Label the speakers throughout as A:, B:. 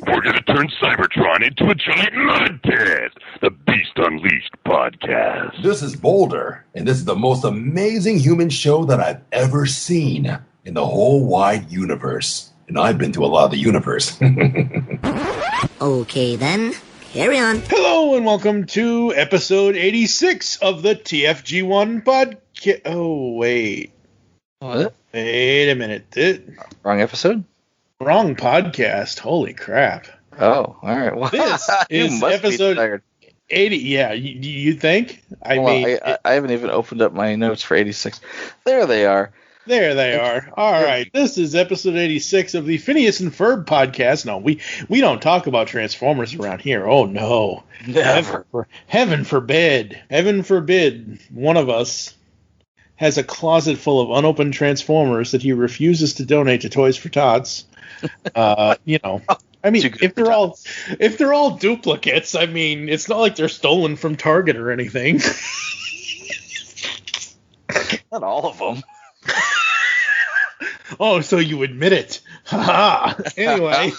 A: we're going to turn Cybertron into a giant mud pit. The Beast Unleashed podcast.
B: This is Boulder, and this is the most amazing human show that I've ever seen in the whole wide universe. And I've been to a lot of the universe.
C: Okay, then. Carry on.
D: Hello, and welcome to episode 86 of the TFG1 podcast. Oh, wait.
E: What?
D: Wait a minute.
E: Wrong episode?
D: Wrong podcast. Holy crap.
E: Oh, all right. Well,
D: this is episode 80. Yeah, you think? I
E: haven't even opened up my notes for 86. There they are.
D: There they are. All right. This is episode 86 of the Phineas and Ferb podcast. No, we don't talk about Transformers around here. Oh, no.
E: Never.
D: Heaven forbid. Heaven forbid one of us has a closet full of unopened Transformers that he refuses to donate to Toys for Tots. I mean, if they're all duplicates, I mean, it's not like they're stolen from Target or anything.
E: Not all of them.
D: Oh, so you admit it. Ha Anyway.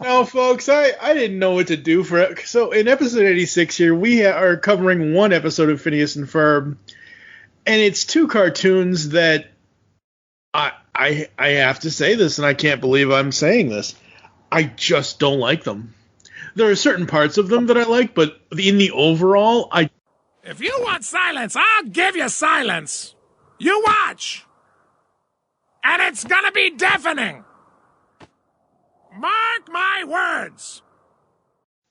D: Now, folks, I didn't know what to do for it. So in episode 86 here, we are covering one episode of Phineas and Ferb. And it's two cartoons that I have to say this, and I can't believe I'm saying this. I just don't like them. There are certain parts of them that I like, but in the overall,
F: If you want silence, I'll give you silence. You watch. And it's gonna be deafening. Mark my words.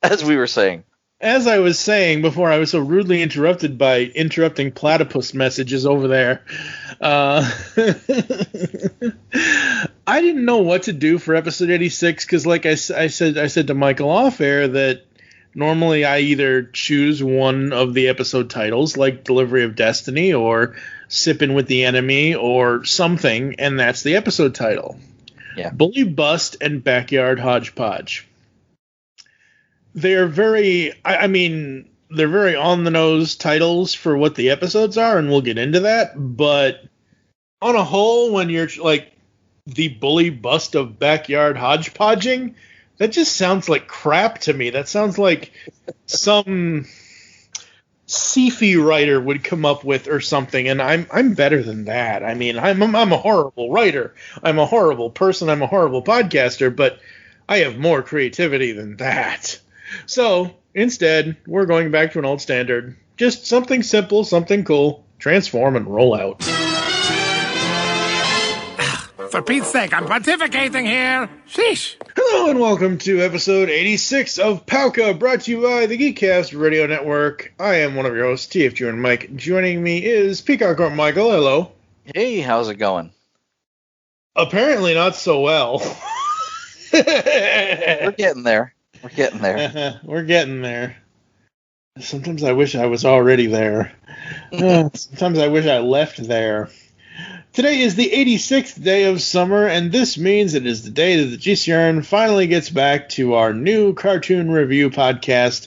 E: As we were saying.
D: As I was saying before, I was so rudely interrupted by interrupting platypus messages over there. I didn't know what to do for episode 86 because, like I said to Michael off air that normally I either choose one of the episode titles, like Delivery of Destiny or Sippin' with the Enemy or something, and that's the episode title.
E: Yeah.
D: Bully Bust and Backyard Hodgepodge. They're very, they're very on-the-nose titles for what the episodes are, and we'll get into that, but on a whole, when you're like the Bully Bust of Backyard Hodgepodging, that just sounds like crap to me. That sounds like some sci-fi writer would come up with or something, and I'm better than that. I mean, I'm a horrible writer. I'm a horrible person. I'm a horrible podcaster, but I have more creativity than that. So, instead, we're going back to an old standard. Just something simple, something cool. Transform and roll out.
F: For Pete's sake, I'm pontificating here. Sheesh.
D: Hello and welcome to episode 86 of Palka, brought to you by the Geekcast Radio Network. I am one of your hosts, TFG1Mike. Joining me is PecanCt Michael. Hello.
E: Hey, how's it going?
D: Apparently not so well.
E: We're getting there.
D: We're getting there. Sometimes I wish I was already there. Sometimes I wish I left there. Today is the 86th day of summer, and this means it is the day that the GCRN finally gets back to our new cartoon review podcast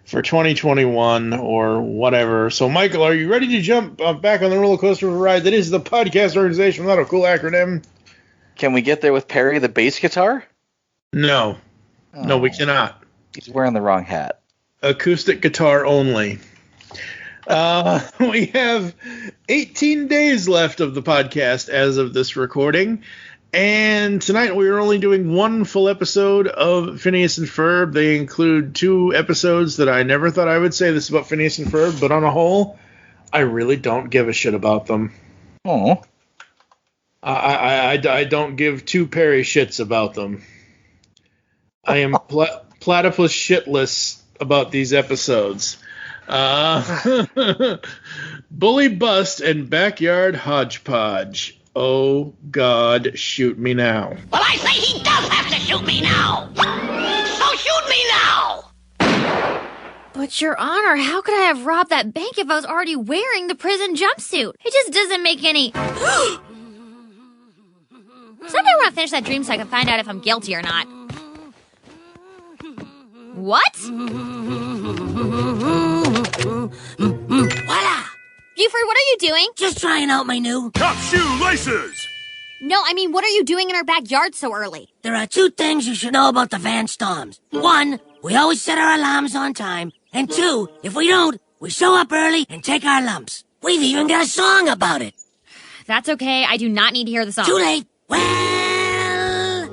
D: for 2021 or whatever. So, Michael, are you ready to jump back on the roller coaster of a ride that is the podcast organization without a cool acronym?
E: Can we get there with Perry the bass guitar?
D: No.
E: Oh,
D: no, we cannot.
E: He's wearing the wrong hat.
D: Acoustic guitar only. We have 18 days left of the podcast as of this recording, and tonight we are only doing one full episode of Phineas and Ferb. They include two episodes that I never thought I would say this about Phineas and Ferb, but on a whole, I really don't give a shit about them.
E: Oh.
D: I don't give two Perry shits about them. I am platypus shitless about these episodes. Bully Bust and Backyard Hodgepodge. Oh, God, shoot me now.
C: Well, I say he does have to shoot me now. So shoot me now.
G: But, Your Honor, how could I have robbed that bank if I was already wearing the prison jumpsuit? It just doesn't make any... Someday I want to finish that dream so I can find out if I'm guilty or not. What?
C: Voila!
G: Buford, what are you doing?
C: Just trying out my new...
A: Top shoe laces!
G: No, I mean, what are you doing in our backyard so early?
C: There are 2 things you should know about the Van Storms. 1, we always set our alarms on time. And 2, if we don't, we show up early and take our lumps. We've even got a song about it.
G: That's okay. I do not need to hear the song.
C: Too late. Well,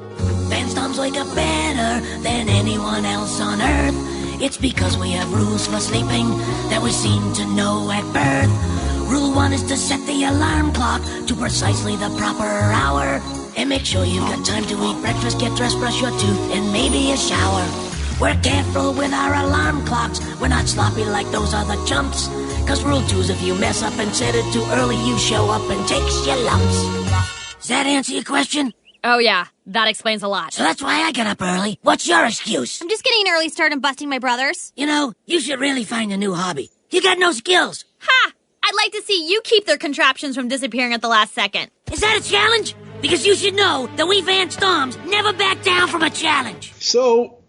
C: Van Storms wake up better than anyone else on Earth. It's because we have rules for sleeping that we seem to know at birth. Rule 1 is to set the alarm clock to precisely the proper hour. And make sure you've got time to eat breakfast, get dressed, brush your tooth, and maybe a shower. We're careful with our alarm clocks. We're not sloppy like those other chumps. Cause rule 2 is if you mess up and set it too early, you show up and takes your lumps. Does that answer your question?
G: Oh, yeah. That explains a lot.
C: So that's why I get up early. What's your excuse?
G: I'm just getting an early start and busting my brothers.
C: You know, you should really find a new hobby. You got no skills.
G: Ha! I'd like to see you keep their contraptions from disappearing at the last second.
C: Is that a challenge? Because you should know that we Van Storms never back down from a challenge.
D: So,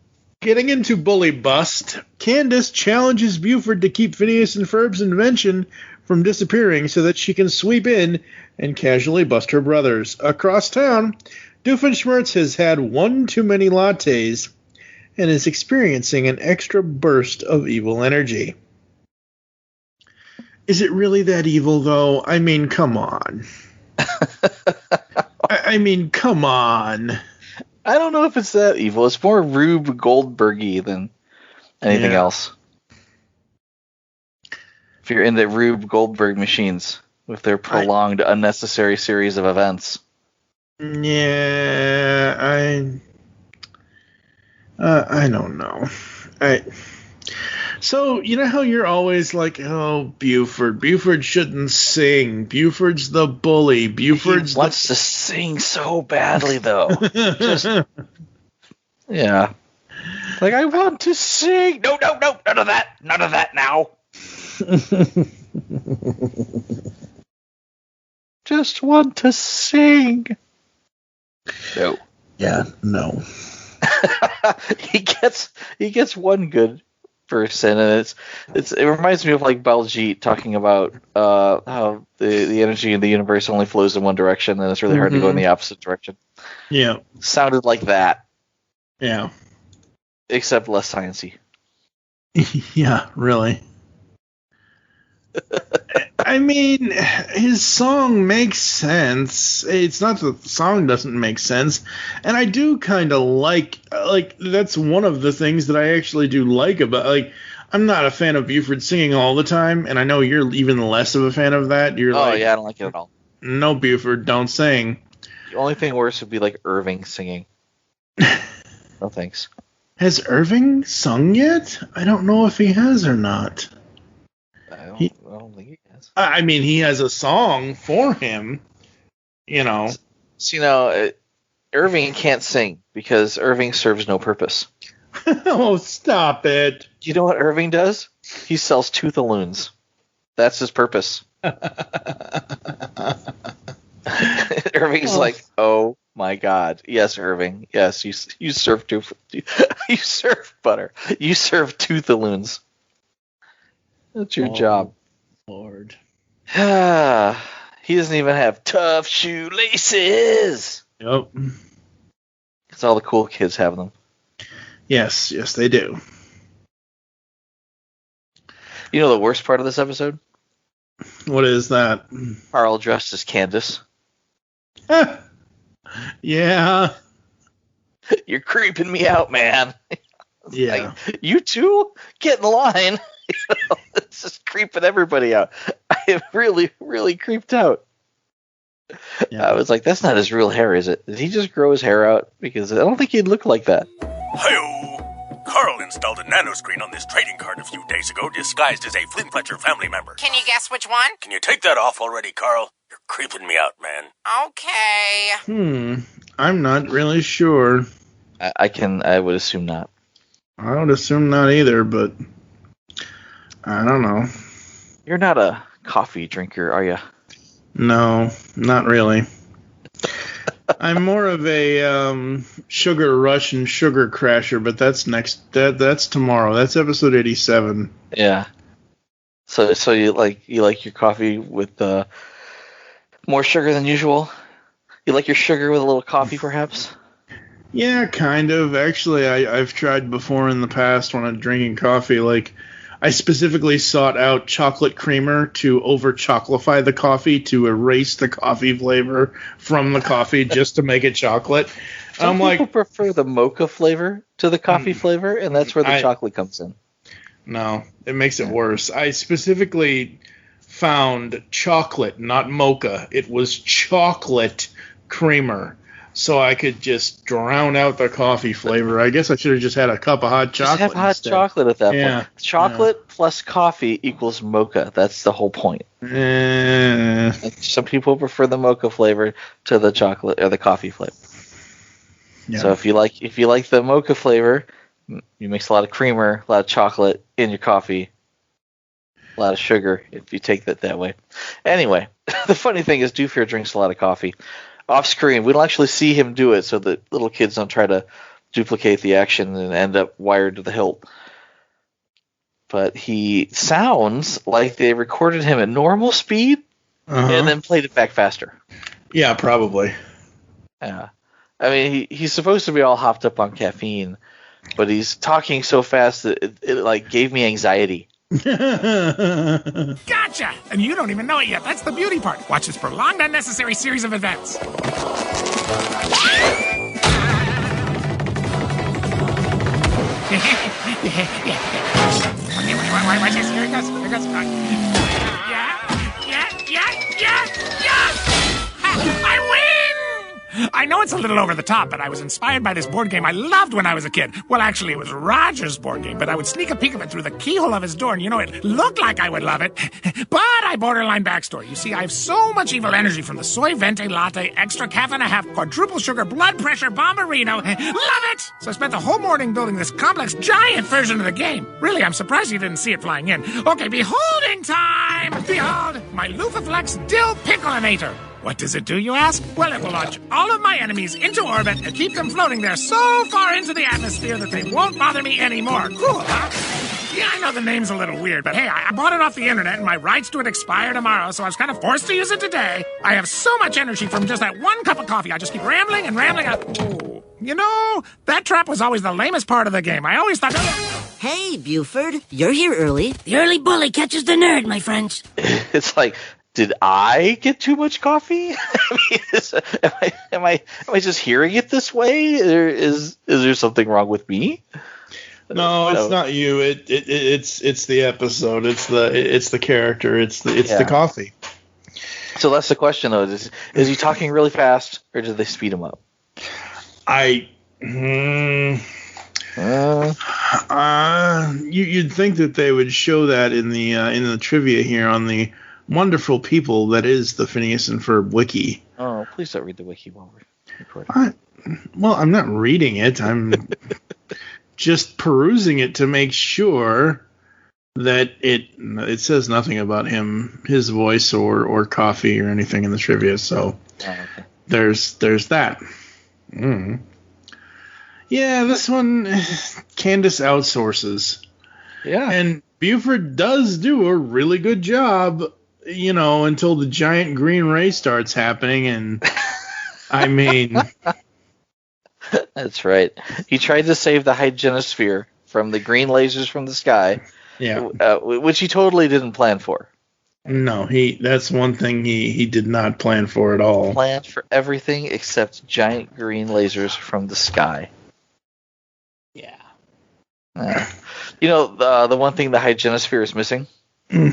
D: getting into Bully Bust, Candace challenges Buford to keep Phineas and Ferb's invention from disappearing so that she can sweep in and casually bust her brothers. Across town, Doofenshmirtz has had one too many lattes and is experiencing an extra burst of evil energy. Is it really that evil, though? I mean, come on. I mean, come on.
E: I don't know if it's that evil. It's more Rube Goldberg-y than anything else. If you're into Rube Goldberg machines with their prolonged, unnecessary series of events.
D: Yeah, I don't know. So, you know how you're always like, oh, Buford shouldn't sing. Buford's the bully.
E: He wants to sing so badly, though. Yeah. Like, I want to sing. No, none of that now. Just want to sing. No.
D: Yeah, no.
E: He gets one good person, and it reminds me of like Baljeet talking about how the energy in the universe only flows in one direction, and it's really hard to go in the opposite direction.
D: Yeah.
E: Sounded like that.
D: Yeah.
E: Except less sciencey.
D: Yeah, really. I mean, his song makes sense. It's not that the song doesn't make sense. And I do kind of like, that's one of the things that I actually do like about, like, I'm not a fan of Buford singing all the time, and I know you're even less of a fan of that. You're
E: I don't like it at all.
D: No, Buford, don't sing.
E: The only thing worse would be, like, Irving singing. No thanks.
D: Has Irving sung yet? I don't know if he has or not.
E: I don't think he has.
D: I mean, he has a song for him, you know.
E: So, Irving can't sing because Irving serves no purpose.
D: Oh, stop it.
E: You know what Irving does? He sells Toothalloons. That's his purpose. Irving's like, oh my God. Yes, Irving. Yes, you serve you serve butter. You serve Toothalloons. That's your job.
D: Lord.
E: He doesn't even have tough shoelaces.
D: Yep.
E: Because all the cool kids have them.
D: Yes, they do.
E: You know the worst part of this episode?
D: What is that?
E: Carl dressed as Candace.
D: Yeah.
E: You're creeping me out, man.
D: Yeah.
E: Like, you too? Get in line. It's just creeping everybody out. I am really, really creeped out. Yeah. I was like, that's not his real hair, is it? Did he just grow his hair out? Because I don't think he'd look like that.
H: Hi-yo! Carl installed a nanoscreen on this trading card a few days ago, disguised as a Flintfletcher family member.
I: Can you guess which one?
H: Can you take that off already, Carl? You're creeping me out, man.
I: Okay.
D: I'm not really sure.
E: I would assume not.
D: I would assume not either, but I don't know.
E: You're not a coffee drinker, are you?
D: No, not really. I'm more of a sugar rush and sugar crasher, but that's that's tomorrow. That's episode 87.
E: Yeah. So you like your coffee with more sugar than usual? You like your sugar with a little coffee, perhaps?
D: Yeah, kind of. Actually, I've tried before in the past when I'm drinking coffee. Like, I specifically sought out chocolate creamer to over-chocolify the coffee, to erase the coffee flavor from the coffee just to make it chocolate.
E: Some people prefer the mocha flavor to the coffee flavor, and that's where the chocolate comes in.
D: No, it makes it worse. I specifically found chocolate, not mocha. It was chocolate creamer, so I could just drown out the coffee flavor. I guess I should have just had a cup of hot chocolate.
E: Just have hot chocolate at that point. Chocolate plus coffee equals mocha. That's the whole point. Some people prefer the mocha flavor to the chocolate or the coffee flavor. Yeah. So if you like the mocha flavor, you mix a lot of creamer, a lot of chocolate in your coffee, a lot of sugar if you take that way. Anyway, the funny thing is Doof here drinks a lot of coffee. Off screen, we don't actually see him do it so that little kids don't try to duplicate the action and end up wired to the hilt. But he sounds like they recorded him at normal speed and then played it back faster.
D: Yeah, probably.
E: Yeah. I mean, he's supposed to be all hopped up on caffeine, but he's talking so fast that it like gave me anxiety.
F: Gotcha! And you don't even know it yet. That's the beauty part. Watch this prolonged, unnecessary series of events. Watch this. Here it goes. Here it goes. Yeah! I win! I know it's a little over the top, but I was inspired by this board game I loved when I was a kid. Well, actually, it was Roger's board game, but I would sneak a peek of it through the keyhole of his door, and it looked like I would love it. But I borderline backstory. You see, I have so much evil energy from the soy venti latte, extra calf and a half, quadruple sugar, blood pressure, bomberino. Love it! So I spent the whole morning building this complex, giant version of the game. Really, I'm surprised you didn't see it flying in. Okay, beholding time! Behold, my Lufaflex Dill Pickleinator. What does it do, you ask? Well, it will launch all of my enemies into orbit and keep them floating there so far into the atmosphere that they won't bother me anymore. Cool, huh? Yeah, I know the name's a little weird, but hey, I bought it off the internet and my rights to it expire tomorrow, so I was kind of forced to use it today. I have so much energy from just that one cup of coffee. I just keep rambling and rambling. That trap was always the lamest part of the game. I always thought...
C: Hey, Buford, you're here early. The early bully catches the nerd, my friends.
E: It's like... Did I get too much coffee? I mean, am I just hearing it this way? Is there something wrong with me?
D: No, it's not you. It's the episode. It's the character. It's the coffee.
E: So that's the question though. Is he talking really fast or did they speed him up?
D: You'd think that they would show that in the trivia here on the wonderful people that is the Phineas and Ferb wiki.
E: Oh, please don't read the wiki while we're recording.
D: Well, I'm not reading it. I'm just perusing it to make sure that it says nothing about his voice or coffee or anything in the trivia. So there's that. Yeah, this one, Candace outsources. Yeah. And Buford does do a really good job, until the giant green ray starts happening. And I mean...
E: That's right. He tried to save the hygienosphere from the green lasers from the sky.
D: Yeah.
E: Which he totally didn't plan for.
D: No, that's one thing he did not plan for at all.
E: Planned for everything except giant green lasers from the sky. Yeah. The one thing the hygienosphere is missing?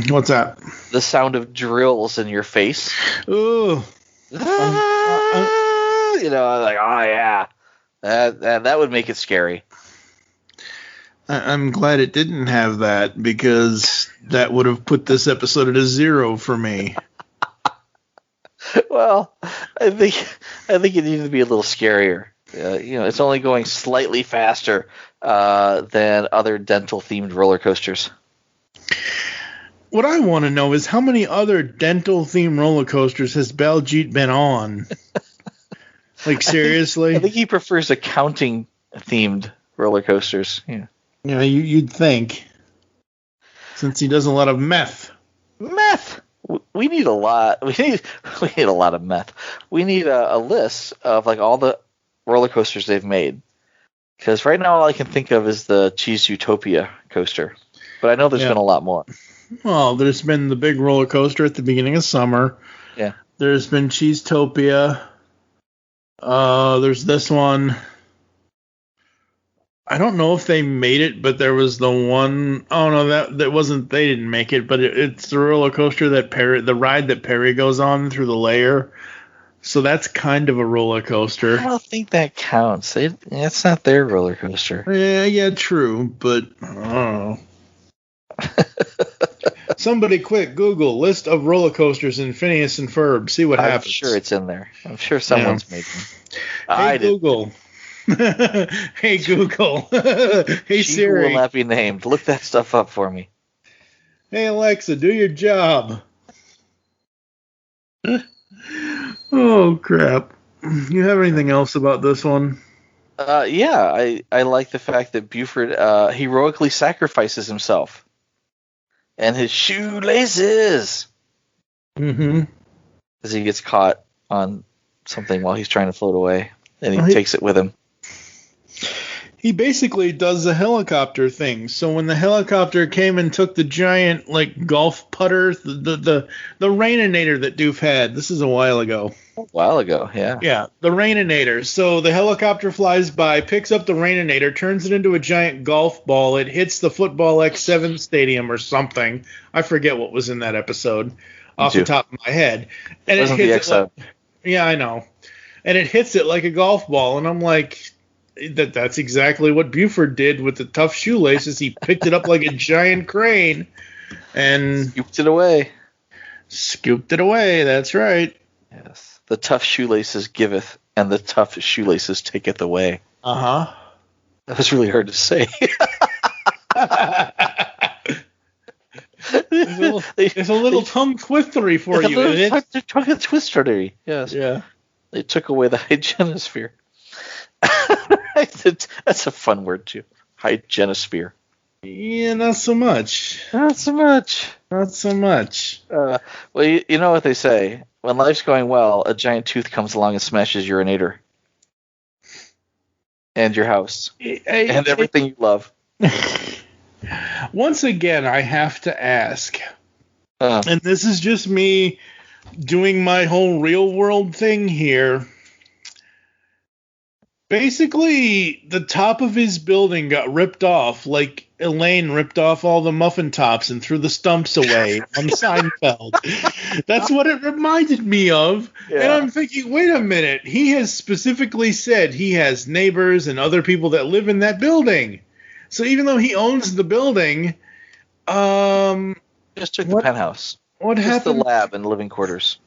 D: What's that?
E: The sound of drills in your face.
D: Ooh.
E: Like, oh yeah. That would make it scary.
D: I'm glad it didn't have that, because that would have put this episode at a 0 for me.
E: Well, I think it needed to be a little scarier. It's only going slightly faster than other dental-themed roller coasters.
D: What I want to know is how many other dental-themed roller coasters has Baljeet been on? Like, seriously?
E: I think he prefers accounting-themed roller coasters. Yeah.
D: Yeah, you'd think. Since he does a lot of meth.
E: Meth? We need a lot. We need a lot of meth. We need a list of like all the roller coasters they've made. Because right now all I can think of is the Cheese Utopia coaster, but I know there's been a lot more.
D: Well, there's been the big roller coaster at the beginning of summer.
E: Yeah.
D: There's been Cheesetopia. There's this one. I don't know if they made it, but there was the one. Oh no, that wasn't. They didn't make it, but it's the roller coaster the ride that Perry goes on through the layer. So that's kind of a roller coaster.
E: I don't think that counts. It's not their roller coaster.
D: Yeah, true, but I don't know. Somebody quick Google list of roller coasters in Phineas and Ferb. See what happens.
E: I'm sure it's in there. I'm sure someone's made them.
D: Hey Google. Hey Google. Hey
E: She
D: Siri.
E: will not be named. Look that stuff up for me.
D: Hey Alexa, do your job. Oh crap. You have anything else about this one?
E: Yeah, I like the fact that Buford heroically sacrifices himself. And his shoelaces.
D: Mm-hmm.
E: As he gets caught on something while he's trying to float away. And he takes it with him.
D: He basically does the helicopter thing. So when the helicopter came and took the giant golf putter, the raininator that Doof had, this is a while ago.
E: A while ago, yeah.
D: Yeah, the raininator. So the helicopter flies by, picks up the raininator, turns it into a giant golf ball. It hits the Football X7 stadium or something. I forget what was in that episode off the top of my head. And
E: it hits it
D: yeah, I know. And it hits it like a golf ball, and I'm like, that's exactly what Buford did with the tough shoelaces. He picked it up like a giant crane and
E: scooped it away.
D: Scooped it away, that's right.
E: Yes. The tough shoelaces giveth, and the tough shoelaces taketh away.
D: Uh-huh.
E: That was really hard to say.
D: It's a little tongue twistery for you, isn't it?
E: Tongue twistery, yes.
D: Yeah.
E: They took away the hygienosphere. That's a fun word, too. Hygienosphere.
D: Yeah, not so much.
E: Not so much.
D: Not so much.
E: Well, you know what they say. When life's going well, a giant tooth comes along and smashes your urinator. And your house. And everything you love.
D: Once again, I have to ask, and this is just me doing my whole real world thing here. Basically, the top of his building got ripped off, like Elaine ripped off all the muffin tops and threw the stumps away on Seinfeld. That's what it reminded me of. Yeah. And I'm thinking, wait a minute. He has specifically said he has neighbors and other people that live in that building. So even though he owns the building,
E: just took the penthouse.
D: What
E: just
D: happened?
E: The lab and living quarters.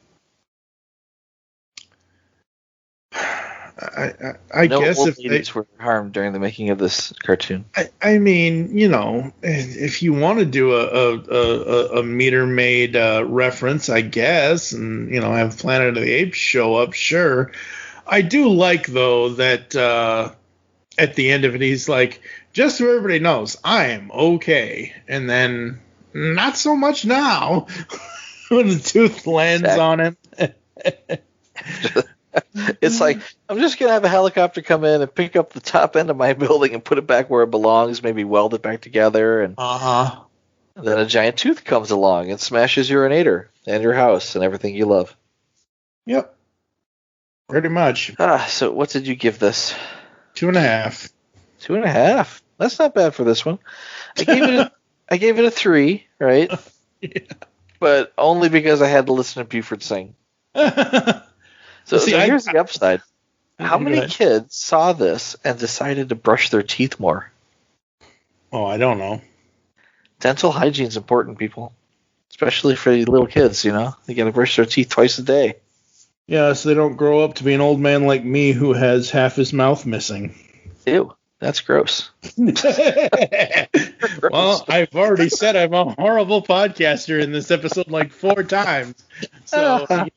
D: I guess
E: old
D: if
E: ladies were harmed during the making of this cartoon.
D: I mean, you know, if you want to do a meter maid reference, I guess, and you know, have Planet of the Apes show up, sure. I do like though that at the end of it, he's like, just so everybody knows, I am okay, and then not so much now when the tooth lands on him.
E: It's like, I'm just going to have a helicopter come in and pick up the top end of my building and put it back where it belongs, maybe weld it back together. And then a giant tooth comes along and smashes your urinator and your house and everything you love.
D: Yep. Pretty much.
E: So what did you give this?
D: 2.5.
E: 2.5? That's not bad for this one. I gave it a 3, right?
D: Yeah.
E: But only because I had to listen to Buford sing. So here's the upside. How many kids saw this and decided to brush their teeth more?
D: Oh, I don't know.
E: Dental hygiene is important, people. Especially for little kids, you know? They got to brush their teeth twice a day.
D: Yeah, so they don't grow up to be an old man like me who has half his mouth missing.
E: Ew, that's gross.
D: Well, I've already said I'm a horrible podcaster in this episode like 4 times. So...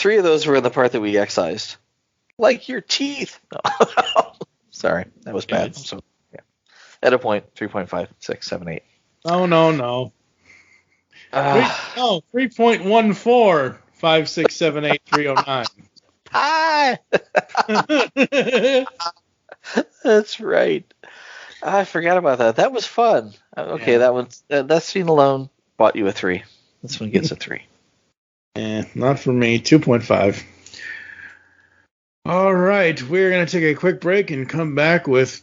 E: 3 of those were in the part that we excised. Like your teeth. No. Sorry, that was bad. So, yeah. At a point, 3.5, 6, 7, 8.
D: Oh, no. 3.14 5678309.
E: Hi. That's right. I forgot about that. That was fun. Okay, yeah. That scene alone bought you a 3. This one gets a 3.
D: Not for me. 2.5. All right, we're going to take a quick break and come back with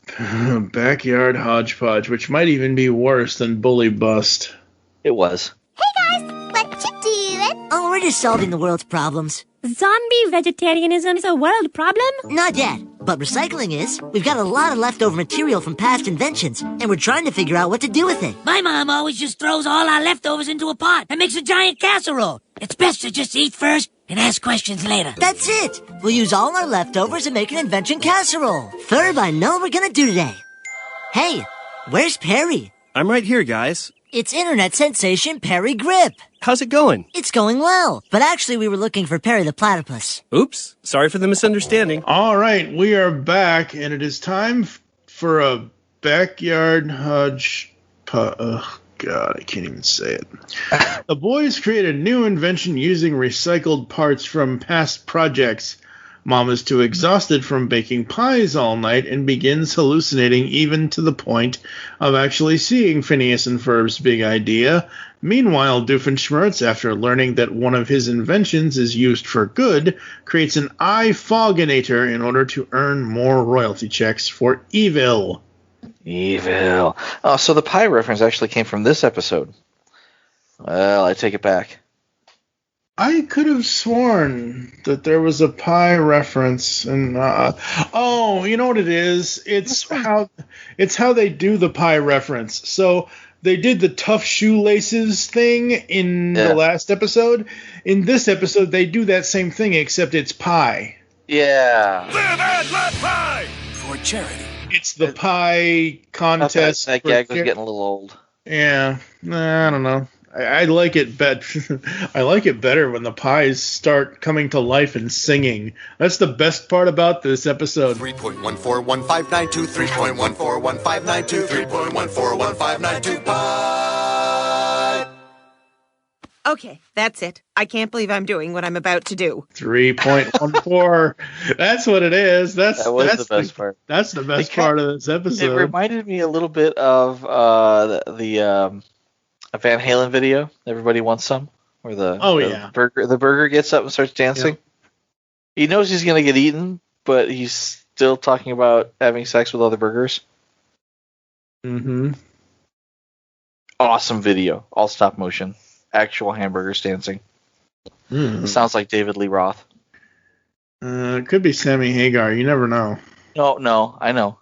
D: Backyard Hodgepodge, which might even be worse than Bully Bust.
E: It was.
J: Hey guys, what you doing?
K: Oh, we're just solving the world's problems.
L: Zombie vegetarianism is a world problem?
K: Not yet, but recycling is. We've got a lot of leftover material from past inventions, and we're trying to figure out what to do with it.
C: My mom always just throws all our leftovers into a pot and makes a giant casserole. It's best to just eat first and ask questions later.
K: That's it. We'll use all our leftovers and make an invention casserole. Ferb, I know what we're gonna do today. Hey, where's Perry?
M: I'm right here, guys.
K: It's internet sensation Perry Grip.
M: How's it going?
K: It's going well, but actually we were looking for Perry the Platypus.
M: Oops, sorry for the misunderstanding.
D: All right, we are back, and it is time for a Backyard Hodgepodge. Oh, God, I can't even say it. The boys create a new invention using recycled parts from past projects. Mom is too exhausted from baking pies all night and begins hallucinating even to the point of actually seeing Phineas and Ferb's big idea. Meanwhile, Doofenshmirtz, after learning that one of his inventions is used for good, creates an eye foginator in order to earn more royalty checks for evil.
E: Evil. Oh, so the pie reference actually came from this episode. Well, I take it back.
D: I could have sworn that there was a pie reference, and you know what it is? It's how they do the pie reference. So they did the tough shoelaces thing in the last episode. In this episode, they do that same thing, except it's pie.
E: Yeah.
H: Live and let pie for charity.
D: It's the pie contest.
E: That gag was getting a little old.
D: Yeah, I don't know. I like it I like it better when the pies start coming to life and singing. That's the best part about this episode.
N: 3.141592, 3.141592, 3.141592 pie.
O: Okay, that's it. I can't believe I'm doing what I'm about to do.
D: 3.14. That's what it is. That's
E: the best part.
D: That's the best part of this episode.
E: It reminded me a little bit of the a Van Halen video, Everybody Wants Some, where the burger gets up and starts dancing. Yep. He knows he's going to get eaten, but he's still talking about having sex with other burgers.
D: Mm-hmm.
E: Awesome video. All stop motion. Actual hamburgers dancing. It sounds like David Lee Roth.
D: It could be Sammy Hagar. You never know.
E: No, I know.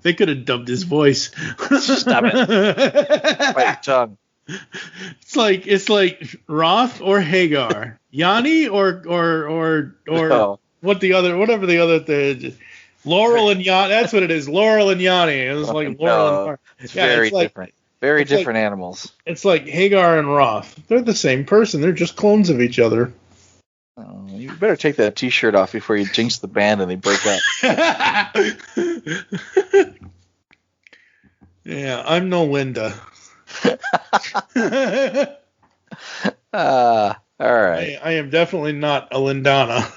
D: They could have dubbed his voice.
E: Stop it. Bite your tongue.
D: It's like Roth or Hagar. Yanni or whatever the other thing. Laurel and Yanni. That's what it is. Laurel and Yanni. It was like Laurel and
E: It's very different. Very different animals.
D: It's like Hagar and Roth. They're the same person. They're just clones of each other.
E: Oh, you better take that T-shirt off before you jinx the band and they break up.
D: Yeah, I'm no Linda.
E: All right.
D: I am definitely not a Lindana.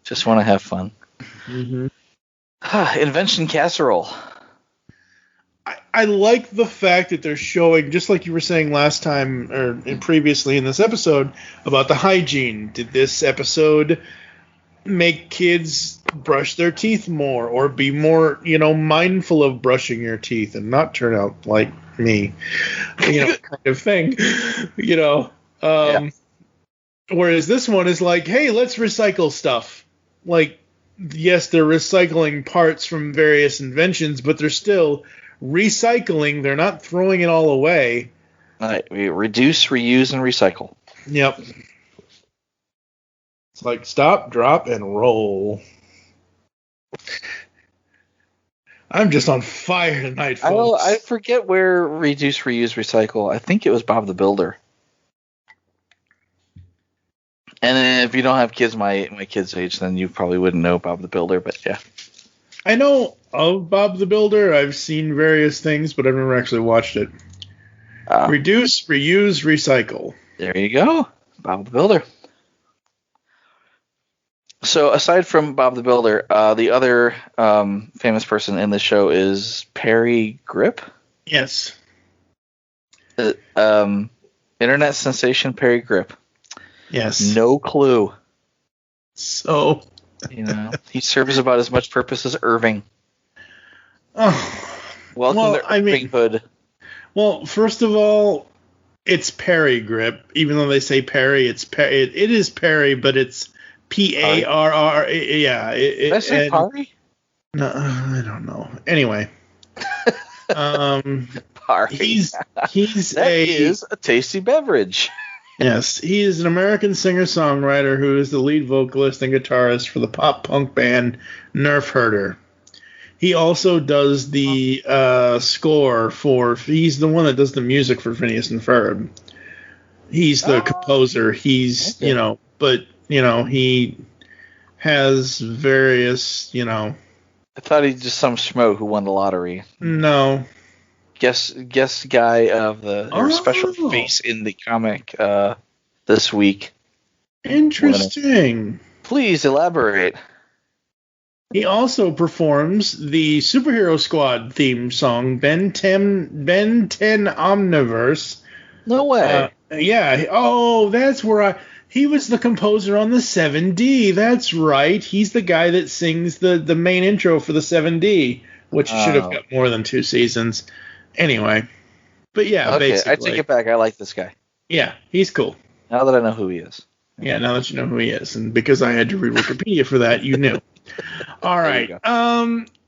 E: Just want to have fun.
D: Mm-hmm.
E: Invention casserole.
D: I like the fact that they're showing, just like you were saying last time or previously in this episode, about the hygiene. Did this episode make kids brush their teeth more or be more, mindful of brushing your teeth and not turn out like me, kind of thing, Whereas this one is like, hey, let's recycle stuff. Like, yes, they're recycling parts from various inventions, but they're still recycling. They're not throwing it all away.
E: We reduce, reuse, and recycle.
D: Yep. It's like stop, drop, and roll. I'm just on fire tonight, folks.
E: I forget where reduce, reuse, recycle. I think it was Bob the Builder. And if you don't have kids my kids' age, then you probably wouldn't know Bob the Builder, but yeah.
D: I know of Bob the Builder. I've seen various things, but I've never actually watched it. Reduce, reuse, recycle.
E: There you go. Bob the Builder. So aside from Bob the Builder, the other famous person in the show is Perry Grip.
D: Yes.
E: Internet sensation Perry Grip.
D: Yes.
E: No clue.
D: So.
E: He serves about as much purpose as Irving.
D: Oh.
E: Welcome to Irving Hood.
D: Well, first of all, it's Perry Grip. Even though they say Perry, it is Perry, but it's Parr. Yeah.
E: Did I say Parry?
D: No, I don't know. Anyway.
E: Parry.
D: He's
E: is a tasty beverage.
D: Yes, he is an American singer-songwriter who is the lead vocalist and guitarist for the pop-punk band Nerf Herder. He also does the score for... He's the one that does the music for Phineas and Ferb. He's the composer. He's, okay. He has various,
E: I thought he's just some schmo who won the lottery.
D: No.
E: Guest guy of the special face in the comic this week.
D: Interesting.
E: Please elaborate.
D: He also performs the Superhero Squad theme song, Ben 10 Omniverse.
E: No way.
D: Yeah. Oh, that's where he was the composer on the 7D. That's right. He's the guy that sings the main intro for the 7D, which should have got more than 2 seasons. Anyway, but yeah,
E: okay,
D: basically.
E: I take it back. I like this guy.
D: Yeah, he's cool.
E: Now that I know who he is.
D: Yeah, now that you know who he is. And because I had to read Wikipedia for that, you knew. All right.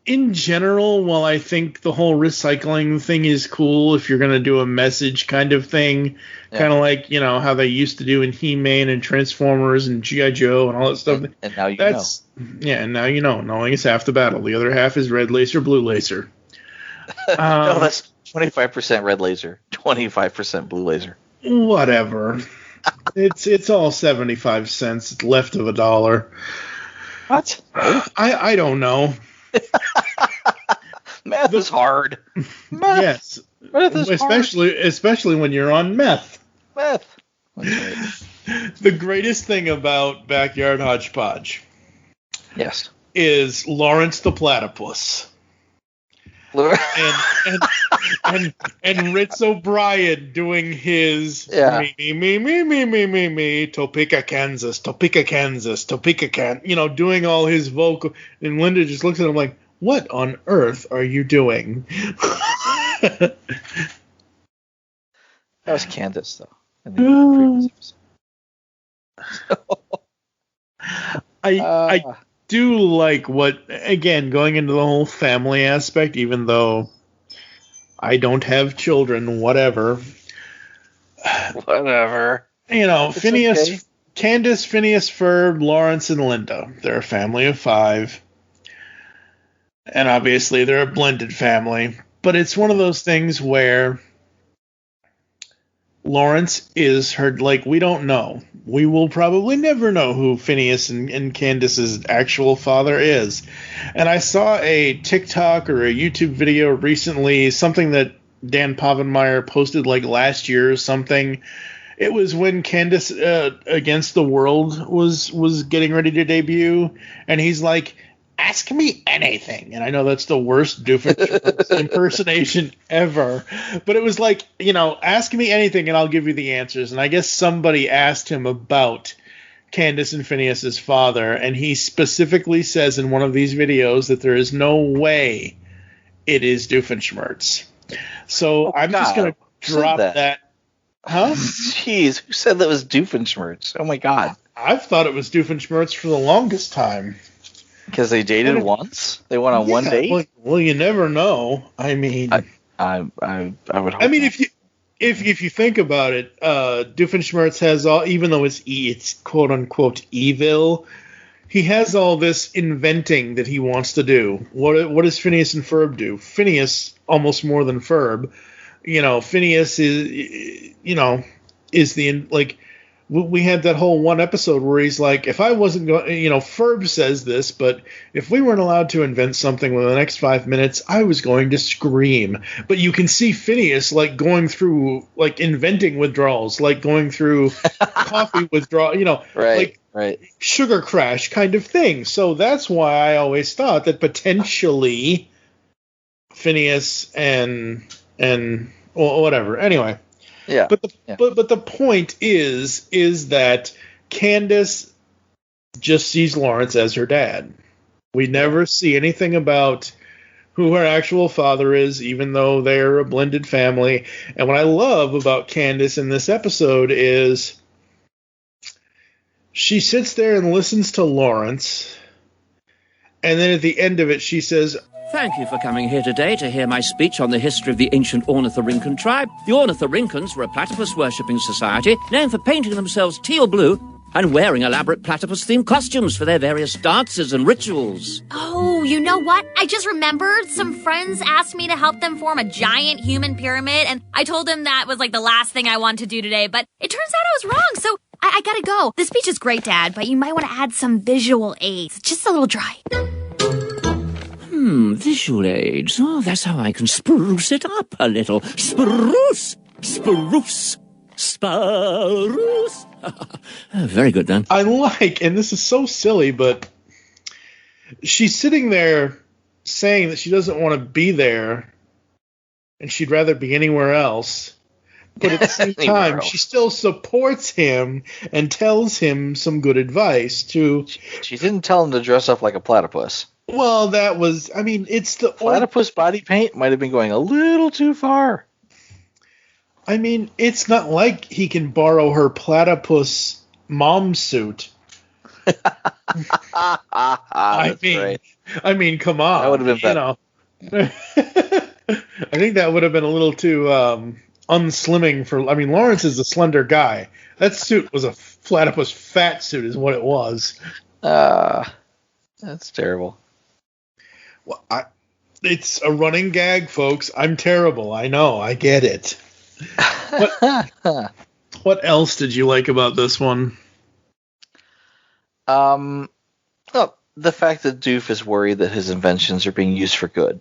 D: In general, while I think the whole recycling thing is cool if you're going to do a message kind of thing, kind of like, how they used to do in He-Man and Transformers and G.I. Joe and all that stuff.
E: And now you know.
D: Yeah, and now you know. Knowing is half the battle. The other half is red laser, blue laser.
E: No, that's 25% red laser, 25% blue laser.
D: Whatever. It's all 75 cents. It's left of $1.
E: What?
D: I don't know.
E: Math is hard.
D: Yes.
E: Math is
D: especially when you're on meth.
E: Meth.
D: The greatest thing about Backyard Hodgepodge.
E: Yes.
D: Is Lawrence the Platypus. and Ritz O'Brien doing his me, Topeka, Kansas, doing all his vocal, and Linda just looks at him like, what on earth are you doing?
E: That was Candace, though. In the previous episode.
D: I do like what, again, going into the whole family aspect, even though I don't have children, whatever.
E: Whatever.
D: Phineas,
E: okay.
D: Candace, Phineas Ferb, Lawrence, and Linda. They're a family of 5. And obviously they're a blended family. But it's one of those things where Lawrence is her, we don't know. We will probably never know who Phineas and Candace's actual father is. And I saw a TikTok or a YouTube video recently, something that Dan Povenmire posted last year or something. It was when Candace Against the World was getting ready to debut, and he's like, ask me anything. And I know that's the worst Doofenshmirtz impersonation ever. But it was ask me anything and I'll give you the answers. And I guess somebody asked him about Candace and Phineas's father, and he specifically says in one of these videos that there is no way it is Doofenshmirtz. So I'm just going to drop that. Huh?
E: Jeez, who said that was Doofenshmirtz? Oh my God.
D: I've thought it was Doofenshmirtz for the longest time.
E: Because they dated once? They went on one date?
D: Well, you never know. I mean,
E: I would hope.
D: I mean, if you think about it, Doofenshmirtz has all, even though it's quote unquote evil, he has all this inventing that he wants to do. What does Phineas and Ferb do? Phineas almost more than Ferb. Phineas is the we had that whole one episode where he's like, if I wasn't going, Ferb says this, but if we weren't allowed to invent something within the next 5 minutes, I was going to scream. But you can see Phineas like going through like inventing withdrawals, like going through coffee withdrawal,
E: right.
D: sugar crash kind of thing. So that's why I always thought that potentially Phineas and whatever. Anyway.
E: Yeah.
D: But the point is that Candace just sees Lawrence as her dad. We never see anything about who her actual father is, even though they're a blended family. And what I love about Candace in this episode is she sits there and listens to Lawrence, and then at the end of it she says,
P: Thank you for coming here today to hear my speech on the history of the ancient Ornithorhynchus tribe. The Ornithorhynchus were a platypus-worshipping society known for painting themselves teal blue and wearing elaborate platypus-themed costumes for their various dances and rituals.
G: Oh, you know what? I just remembered some friends asked me to help them form a giant human pyramid, and I told them that was like the last thing I wanted to do today, but it turns out I was wrong, so I gotta go. The speech is great, Dad, but you might want to add some visual aids. It's just a little dry.
P: Visual aids. Oh, that's how I can spruce it up a little. Spruce! Spruce! Spruce! Very good, Dan.
D: I like, and this is so silly, but she's sitting there saying that she doesn't want to be there and she'd rather be anywhere else. But at the same time, she still supports him and tells him some good advice to...
E: She didn't tell him to dress up like a platypus.
D: Well, that was... I mean, it's the...
E: Platypus body paint might have been going a little too far.
D: I mean, it's not like he can borrow her platypus mom suit. I mean, come on.
E: That would have been better.
D: I think that would have been a little too unslimming for... I mean, Lawrence is a slender guy. That suit was a platypus fat suit is what it was.
E: That's terrible.
D: Well, it's a running gag, folks. I'm terrible. I know. I get it. What else did you like about this one?
E: Well, the fact that Doof is worried that his inventions are being used for good.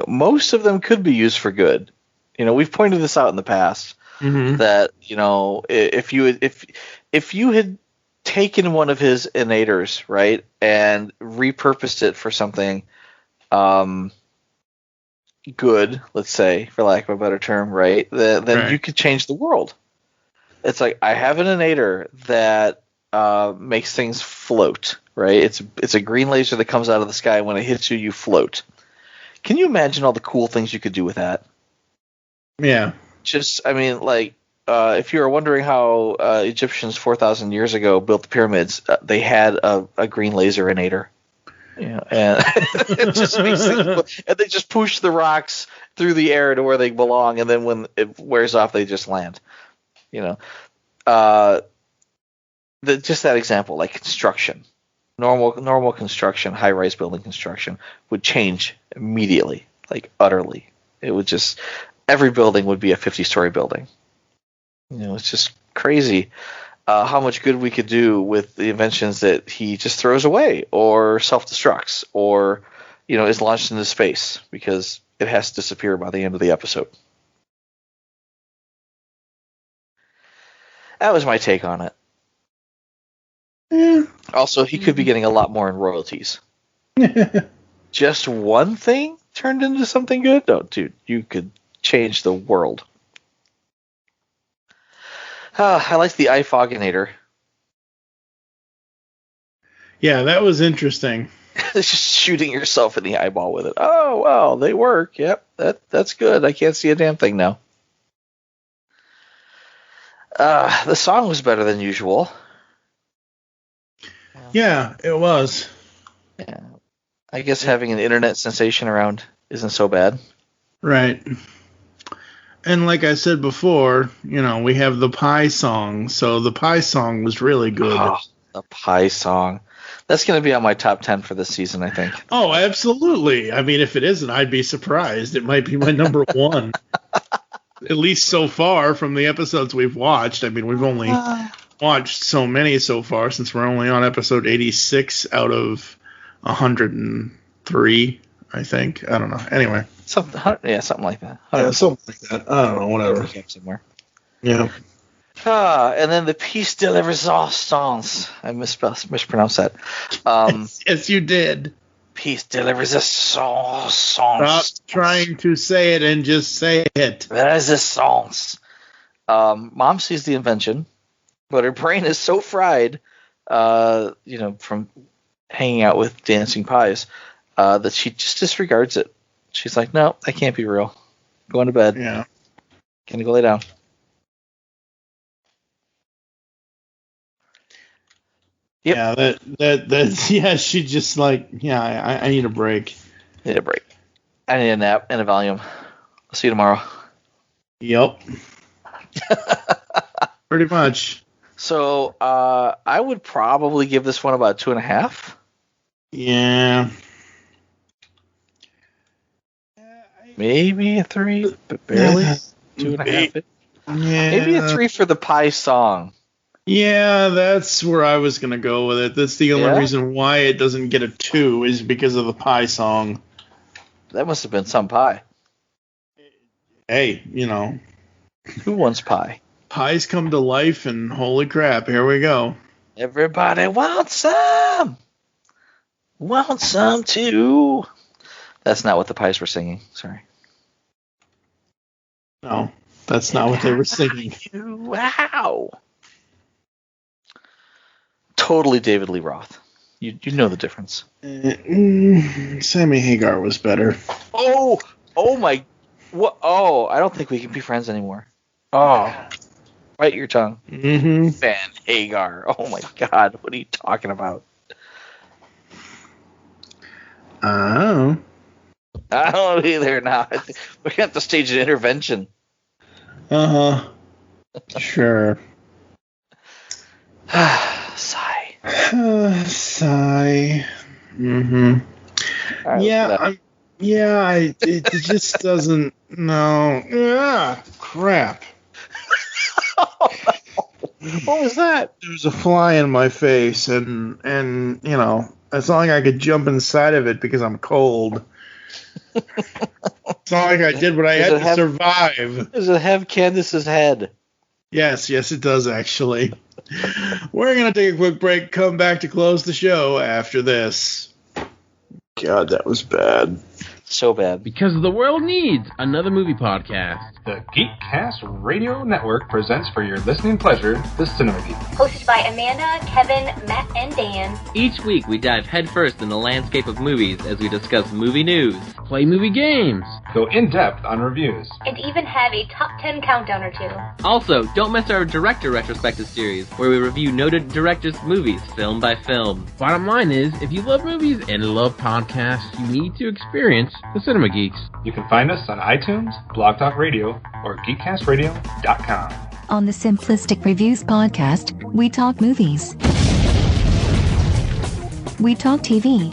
E: Most of them could be used for good. We've pointed this out in the past that if you had taken one of his innators, right, and repurposed it for something good, let's say, for lack of a better term, right, then you could change the world. It's like, I have an innator that makes things float, right? It's a green laser that comes out of the sky. When it hits you, you float. Can you imagine all the cool things you could do with that?
D: Yeah.
E: If you were wondering how Egyptians 4,000 years ago built the pyramids, they had a green laser innator. And it just makes things, and they just push the rocks through the air to where they belong, and then when it wears off, they just land. Just that example, like construction, normal construction, high-rise building construction would change immediately, like utterly. It would just, every building would be a 50-story building. It's just crazy how much good we could do with the inventions that he just throws away or self-destructs or, is launched into space because it has to disappear by the end of the episode. That was my take on it. Also, he could be getting a lot more in royalties. Just one thing turned into something good? No, dude, you could change the world. I like the eye foginator.
D: Yeah, that was interesting.
E: Just shooting yourself in the eyeball with it. Oh, well, they work. Yep, that's good. I can't see a damn thing now. The song was better than usual.
D: Yeah, it was.
E: Yeah. I guess having an internet sensation around isn't so bad.
D: Right. And like I said before, we have the Pie song, so the Pie song was really good.
E: Oh, the Pie song. That's going to be on my top 10 for this season, I think.
D: Oh, absolutely. I mean, if it isn't, I'd be surprised. It might be my number one. at least so far from the episodes we've watched. I mean, we've only watched so many so far since we're only on episode 86 out of 103, I think. I don't know. Anyway.
E: Something like that.
D: Yeah, something like that. I don't know, whatever.
E: Somewhere.
D: Yeah.
E: And then the piece de la resistance. I mispronounced that.
D: Yes, you did.
E: Piece de la resistance.
D: Stop trying to say it and just say it.
E: Resistance. Mom sees the invention, but her brain is so fried, from hanging out with dancing pies, that she just disregards it. She's like, no, that can't be real. Going to bed.
D: Yeah.
E: Gonna go lay down. Yep.
D: Yeah, that's she just like, I need a break.
E: I need a nap and a Valium. I'll see you tomorrow.
D: Yep. Pretty much.
E: So, I would probably give this one about 2.5.
D: Yeah.
E: Maybe a 3, but barely 2.5.
D: Yeah.
E: Maybe a 3 for the pie song.
D: Yeah, that's where I was going to go with it. That's the only reason why it doesn't get a 2 is because of the pie song.
E: That must have been some pie.
D: Hey,
E: Who wants pie?
D: Pies come to life, and holy crap, here we go.
E: Everybody wants some. Want some too. That's not what the pies were singing. Sorry.
D: No, that's not what they were singing.
E: Wow. Totally David Lee Roth. You know the difference.
D: Sammy Hagar was better.
E: Oh my. What? Oh, I don't think we can be friends anymore. Oh. Bite your tongue.
D: Mm-hmm.
E: Van Hagar. Oh my God. What are you talking about?
D: Oh.
E: I don't know either now. We're going to have to stage an intervention.
D: Uh-huh. Sure.
E: Sigh.
D: Sigh. Mm-hmm.
E: Right,
D: it just doesn't, no. Yeah, crap.
E: What was that?
D: There's a fly in my face, and it's not like I could jump inside of it because I'm cold. It's not like I did what I had to survive.
E: Does it have Candace's head?
D: Yes, it does, actually. We're going to take a quick break, come back to close the show after this. God, that was bad.
E: So bad.
Q: Because the world needs another movie podcast.
R: The Geekcast Radio Network presents for your listening pleasure the Cinema Geek.
S: Hosted by Amanda, Kevin, Matt, and Dan.
Q: Each week we dive headfirst in the landscape of movies as we discuss movie news, play movie games,
R: go in-depth on reviews,
S: and even have a top 10 countdown or two.
Q: Also, don't miss our director retrospective series, where we review noted directors' movies, film by film. Bottom line is, if you love movies and love podcasts, you need to experience the Cinema Geeks.
R: You can find us on iTunes, Blog Talk Radio, or GeekCastRadio.com.
T: On the Simplistic Reviews podcast, we talk movies. We talk TV.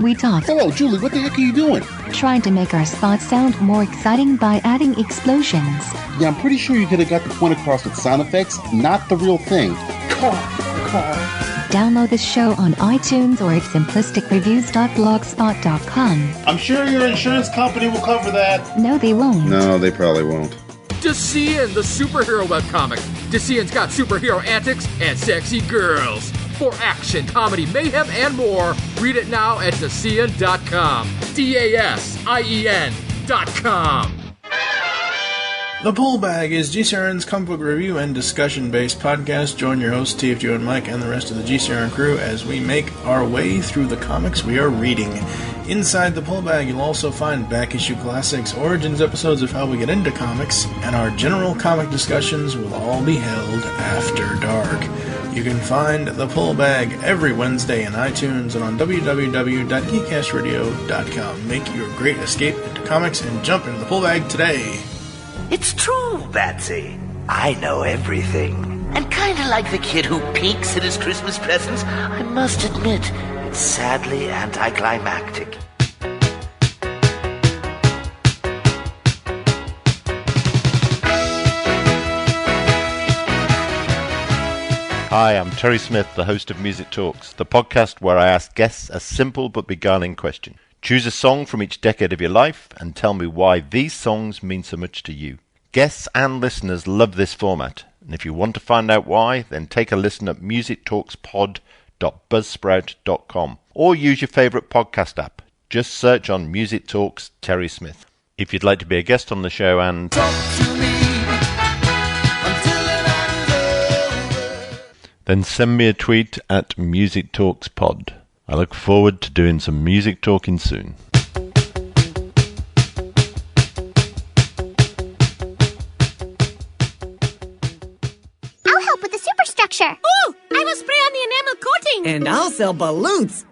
T: We talk...
U: Hello, Julie, what the heck are you doing?
T: Trying to make our spots sound more exciting by adding explosions.
U: Yeah, I'm pretty sure you could have got the point across with sound effects, not the real thing. Car.
T: Download the show on iTunes or at simplisticreviews.blogspot.com.
U: I'm sure your insurance company will cover that.
T: No, they won't.
U: No, they probably won't.
V: DeCian, the superhero webcomic. DeCian's got superhero antics and sexy girls. For action, comedy, mayhem, and more, read it now at DeCian.com. DASIEN.com.
W: The Pull Bag is GCRN's comic book review and discussion-based podcast. Join your hosts, TFG1Mike, and the rest of the GCRN crew as we make our way through the comics we are reading. Inside the Pull Bag, you'll also find back-issue classics, origins episodes of how we get into comics, and our general comic discussions will all be held after dark. You can find the Pull Bag every Wednesday in iTunes and on www.geekcastradio.com. Make your great escape into comics and jump into the Pull Bag today.
X: It's true, Batsy. I know everything. And kinda like the kid who peeks at his Christmas presents, I must admit, it's sadly anticlimactic.
A: Hi, I'm Terry Smith, the host of Music Talks, the podcast where I ask guests a simple but beguiling question. Choose a song from each decade of your life and tell me why these songs mean so much to you. Guests and listeners love this format, and if you want to find out why, then take a listen at musictalkspod.buzzsprout.com or use your favourite podcast app. Just search on Music Talks Terry Smith. If you'd like to be a guest on the show and then send me a tweet at Music Talks Pod. I look forward to doing some music talking soon.
J: I'll help with the superstructure.
L: Ooh, I will spray on the enamel coating.
O: And I'll sell balloons.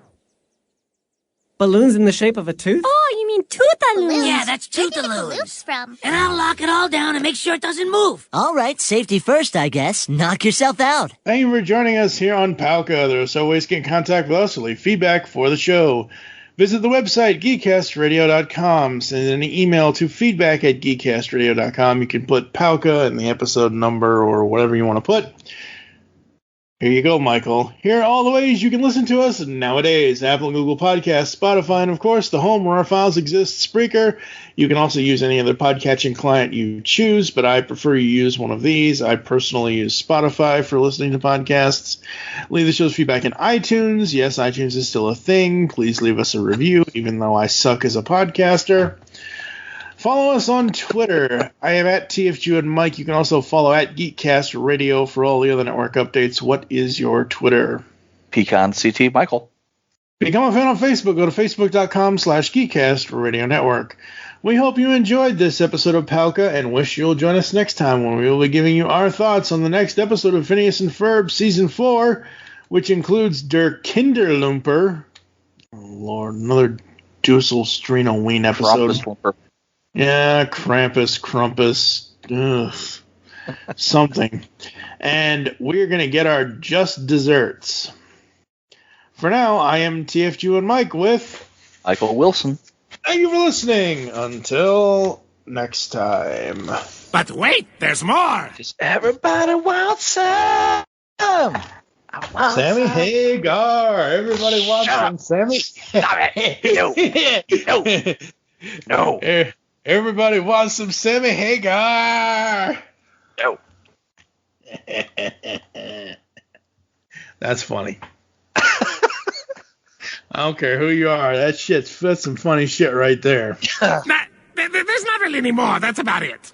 O: Balloons in the shape of a tooth?
L: Oh, you mean tootaloos.
C: Yeah, that's tootaloos.
J: From?
C: And I'll lock it all down and make sure it doesn't move.
K: All right, safety first, I guess. Knock yourself out.
D: Thank you for joining us here on Palca. There are so ways to get in contact with us or leave feedback for the show. Visit the website, geekcastradio.com. Send an email to feedback@geekcastradio.com. You can put Palca and the episode number or whatever you want to put. Here you go, Michael. Here are all the ways you can listen to us nowadays. Apple and Google Podcasts, Spotify, and of course, the home where our files exist, Spreaker. You can also use any other podcatching client you choose, but I prefer you use one of these. I personally use Spotify for listening to podcasts. Leave the show's feedback in iTunes. Yes, iTunes is still a thing. Please leave us a review, even though I suck as a podcaster. Follow us on Twitter. I am at TFG1Mike. You can also follow at GeekCast Radio for all the other network updates. What is your Twitter?
E: PecanCt Michael.
D: Become a fan on Facebook. Go to facebook.com/GeekCast Radio Network. We hope you enjoyed this episode of Palca and wish you'll join us next time when we will be giving you our thoughts on the next episode of Phineas and Ferb Season 4, which includes Der Kinderlumper. Oh, Lord, another Dusselstrino Wien episode. Yeah, Krampus, ugh, something. And we're going to get our just desserts. For now, I am TFG1Mike with
E: Michael Wilson.
D: Thank you for listening. Until next time.
H: But wait, there's more.
E: Does everybody want some?
D: Sammy Hagar. Everybody wants some Sammy.
E: Stop it. No.
D: Everybody wants some Sammy Hagar.
E: No.
D: That's funny. I don't care who you are. That's some funny shit right there.
H: There's not really any more. That's about it.